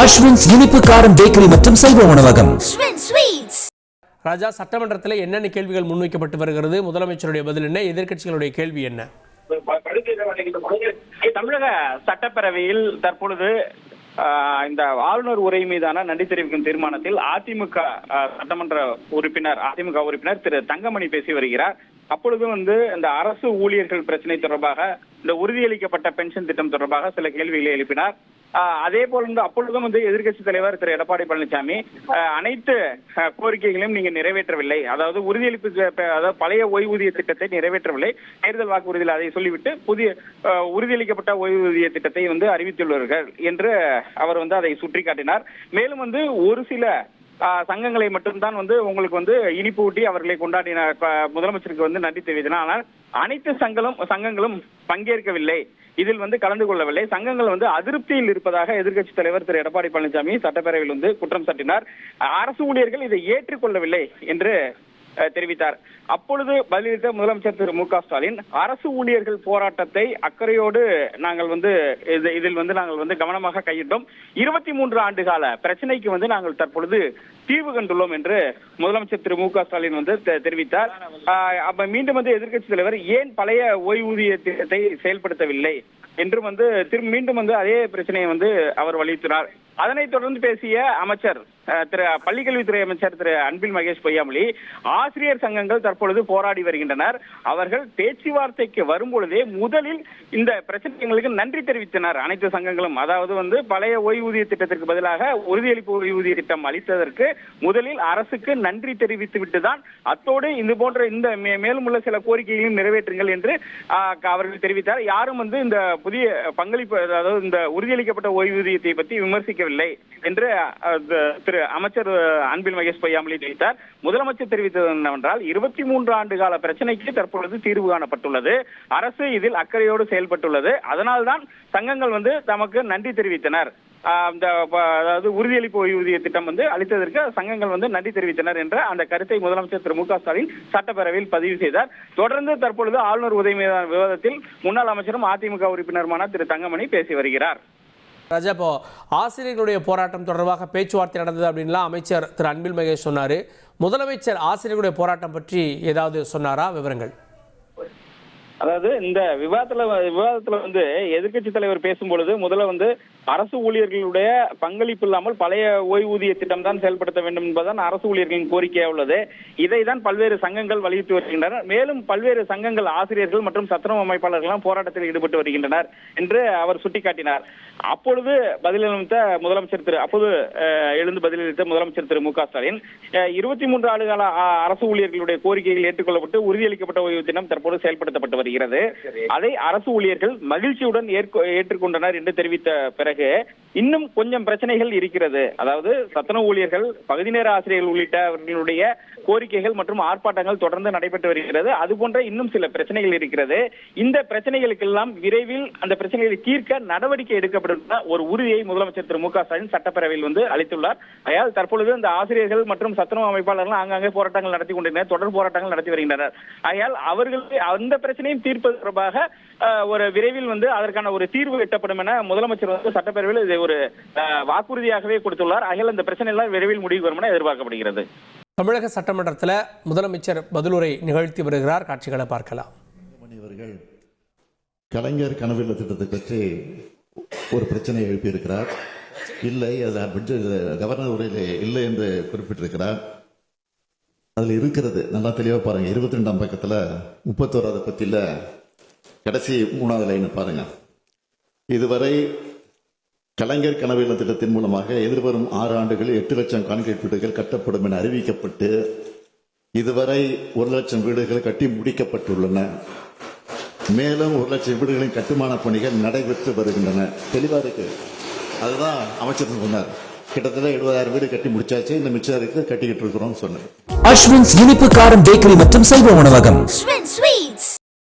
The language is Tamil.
அஸ்வின்ஸ் இனிப்பு காரம் பேக்கரி மற்றும் சைவ உணவகம். ராஜா, சட்டமன்றத்தில் என்னென்ன கேள்விகள் முன்வைக்கப்பட்டு வருகிறது? முதலமைச்சருடைய பதில் என்ன? எதிர்க்கட்சிகளுடைய கேள்வி என்ன? தமிழக சட்டப்பேரவையில் தற்பொழுது இந்த ஆளுநர் உரை மீதான நன்றி தெரிவிக்கும் தீர்மானத்தில் அதிமுக உறுப்பினர் திரு தங்கமணி பேசி வருகிறார். அப்பொழுது இந்த அரசு ஊழியர்கள் பிரச்சனை தொடர்பாக, இந்த உறுதியளிக்கப்பட்ட பென்ஷன் திட்டம் தொடர்பாக சில கேள்விகளை எழுப்பினார். அதே போல அப்பொழுதும் எதிர்க்கட்சி தலைவர் திரு எடப்பாடி பழனிசாமி அனைத்து கோரிக்கைகளையும் நீங்க நிறைவேற்றவில்லை, அதாவது அதாவது பழைய ஓய்வூதிய திட்டத்தை நிறைவேற்றவில்லை, தேர்தல் வாக்குறுதியில் அதை சொல்லிவிட்டு புதிய உறுதியளிக்கப்பட்ட ஓய்வூதிய திட்டத்தை அறிவித்துள்ளார்கள் என்று அவர் அதை சுட்டிக்காட்டினார். மேலும் ஒரு சில சங்கங்களை மட்டும்தான் உங்களுக்கு இனிப்பு ஊட்டி அவர்களை கொண்டாடின முதலமைச்சருக்கு நன்றி தெரிவித்தனர். ஆனால் அனைத்து சங்கங்களும் பங்கேற்கவில்லை, இதில் கலந்து கொள்ளவில்லை. சங்கங்கள் அதிருப்தியில் இருப்பதாக எதிர்க்கட்சி தலைவர் திரு எடப்பாடி பழனிசாமி சட்டப்பேரவையில் குற்றம் சாட்டினார். அரசு ஊழியர்கள் இதை ஏற்றுக்கொள்ளவில்லை என்று தெரிவித்தார். அப்பொழுது பதிலளித்த முதலமைச்சர் திரு மு க ஸ்டாலின், அரசு ஊழியர்கள் போராட்டத்தை அக்கறையோடு நாங்கள் இதில் நாங்கள் கவனமாக கையிட்டோம். 23 ஆண்டு கால பிரச்சனைக்கு நாங்கள் தற்பொழுது தீர்வு கண்டுள்ளோம் என்று முதலமைச்சர் திரு மு க ஸ்டாலின் தெரிவித்தார். அப்ப மீண்டும் எதிர்க்கட்சி தலைவர் ஏன் பழைய ஓய்வூதிய திட்டத்தை செயல்படுத்தவில்லை என்று மீண்டும் அதே பிரச்சனையை அவர் வலியுறுத்தினார். அதனைத் தொடர்ந்து பேசிய அமைச்சர் பள்ளிக்கல்வித்துறை அமைச்சர் திரு அன்பில் மகேஷ் பொய்யாமொழி, ஆசிரியர் சங்கங்கள் தற்பொழுது போராடி வருகின்றனர், அவர்கள் பேச்சுவார்த்தைக்கு வரும்பொழுதே முதலில் இந்த பிரச்சனைகளுக்கு நன்றி தெரிவித்தனர். அனைத்து சங்கங்களும், அதாவது பழைய ஓய்வூதிய திட்டத்திற்கு பதிலாக உறுதியளிப்பு ஓய்வூதிய திட்டம் அளித்ததற்கு முதலில் அரசுக்கு நன்றி தெரிவித்து விட்டுதான் அத்தோடு இது போன்ற இந்த மேலும் உள்ள சில கோரிக்கைகளையும் நிறைவேற்றுங்கள் என்று அவர்கள் தெரிவித்தார். யாரும் இந்த புதிய பங்களிப்பு, அதாவது இந்த உறுதியளிக்கப்பட்ட ஓய்வூதியத்தை பற்றி விமர்சிக்கவில்லை என்று திரு அமைச்சர் அன்பில் மகேஷ் பொய்யாமொழி தெரிவித்தார். முதலமைச்சர் தெரிவித்தது என்னவென்றால், 23 ஆண்டு கால பிரச்சனைக்கு தற்பொழுது தீர்வு காணப்பட்டுள்ளது, அரசு இதில் அக்கறையோடு செயல்பட்டுள்ளது, அதனால்தான் சங்கங்கள் தமக்கு நன்றி தெரிவித்தனர், அதாவது உறுதியளிப்பு ஓய்வூதிய திட்டம் அளித்ததற்கு சங்கங்கள் நன்றி தெரிவித்தனர் என்ற அந்த கருத்தை முதலமைச்சர் திரு மு க ஸ்டாலின் சட்டப்பேரவையில் பதிவு செய்தார். தொடர்ந்து தற்பொழுது ஆளுநர் உதவி மீதான விவாதத்தில் முன்னாள் அமைச்சரும் அதிமுக உறுப்பினருமான திரு தங்கமணி பேசி வருகிறார். ராஜா, இப்போ ஆசிரியர்களுடைய போராட்டம் தொடர்பாக பேச்சுவார்த்தை நடந்தது அப்படின்லாம் அமைச்சர் திரு அன்பில் மகேஷ் சொன்னார். முதலமைச்சர் ஆசிரியர்களுடைய போராட்டம் பற்றி ஏதாவது சொன்னாரா? விவரங்கள். அதாவது இந்த விவாதத்துல எதிர்க்கட்சி தலைவர் பேசும்பொழுது முதல்ல அரசு ஊழியர்களுடைய பங்களிப்பு இல்லாமல் பழைய ஓய்வூதிய திட்டம் தான் செயல்படுத்த வேண்டும் என்பதுதான் அரசு ஊழியர்களின் கோரிக்கையாக உள்ளது. இதை தான் பல்வேறு சங்கங்கள் வலியுறுத்தி வருகின்றனர். மேலும் பல்வேறு சங்கங்கள், ஆசிரியர்கள் மற்றும் சத்துணவு அமைப்பாளர்கள் போராட்டத்தில் ஈடுபட்டு வருகின்றனர் என்று அவர் சுட்டிக்காட்டினார். அப்பொழுது பதிலளித்த முதலமைச்சர் திரு மு க ஸ்டாலின், 23 ஆண்டுகால அரசு ஊழியர்களுடைய கோரிக்கைகள் ஏற்றுக்கொள்ளப்பட்டு உறுதியளிக்கப்பட்ட ஓய்வு திட்டம் தற்போது செயல்படுத்தப்பட்டு வருகிறது, அதை அரசு ஊழியர்கள் மகிழ்ச்சியுடன் ஏற்றுக்கொண்டனர் என்று தெரிவித்த பிறகு இன்னும் கொஞ்சம் பிரச்சனைகள் இருக்கிறது, அதாவது சத்துணவு ஊழியர்கள், பகுதி நேர ஆசிரியர்கள் உள்ளிட்டவர்களுடைய கோரிக்கைகள் மற்றும் ஆர்ப்பாட்டங்கள் தொடர்ந்து நடைபெற்று வருகிறது, அதுபோன்ற இன்னும் சில பிரச்சனைகள் இருக்கிறது, இந்த பிரச்சனைகளுக்கெல்லாம் விரைவில் அந்த பிரச்சனைகளை தீர்க்க நடவடிக்கை எடுக்கப்படும் ஒரு உறுதியை முதலமைச்சர் திரு மு க ஸ்டாலின் சட்டப்பேரவையில் அளித்துள்ளார். ஆகையால் தற்பொழுது இந்த ஆசிரியர்கள் மற்றும் சத்துணவு அமைப்பாளர்கள் ஆங்காங்கே போராட்டங்கள் நடத்தி கொண்டிருந்தனர், தொடர் போராட்டங்கள் நடத்தி வருகின்றனர். ஆகையால் அவர்கள் அந்த பிரச்சனையும் தீர்ப்பது தொடர்பாக ஒரு விரைவில் அதற்கான ஒரு தீர்வு எட்டப்படும் என முதலமைச்சர் சட்டப்பேரவையில் இதை ஒரு வாக்குறுதியாகவே கொடுத்துள்ளார். ஆகையால் இந்த பிரச்சனை எல்லாம் விரைவில் முடிவு வரும் என எதிர்பார்க்கப்படுகிறது. தமிழக சட்டமன்றத்தில் முதலமைச்சர் பதிலுரை நிகழ்த்தி வருகிறார். காட்சிகளை பார்க்கலாம். கலைஞர் கனவு இல்ல திட்டத்தை பற்றி ஒரு பிரச்சனையை எழுப்பியிருக்கிறார். இல்லை, அது கவர்னர் உரையிலே இல்லை என்று குறிப்பிட்டிருக்கிறார். அதில் இருக்கிறது நல்லா தெளிவாக பாருங்க. 22ஆம் பக்கத்தில் 31வது பத்தியில கடைசி 3வது லைன் பாருங்க. இதுவரை கலைஞர் கனவு இல்ல திட்டத்தின் மூலமாக எதிர்வரும் 6 ஆண்டுகளில் 8 லட்சம் கான்கிரீட் வீடுகள் கட்டப்படும் என அறிவிக்கப்பட்டு இதுவரை 1 லட்சம் வீடுகள் கட்டி முடிக்கப்பட்டுள்ளன. மேலும் 1 லட்சம் வீடுகளின் கட்டுமான பணிகள் நடைபெற்று வருகின்றன. தெளிவா இருக்கு. அதுதான் அமைச்சர் சொன்னார். கிட்டத்தட்ட 70,000 வீடு கட்டி முடிச்சாச்சு, இந்த மிச்சம் இருக்கு, கட்டிக்கிட்டு இருக்கிறோம் சொன்னார். அஸ்வின்ஸ் இனிப்பு காரம் பேக்கரி மற்றும் சைவ உணவகம்.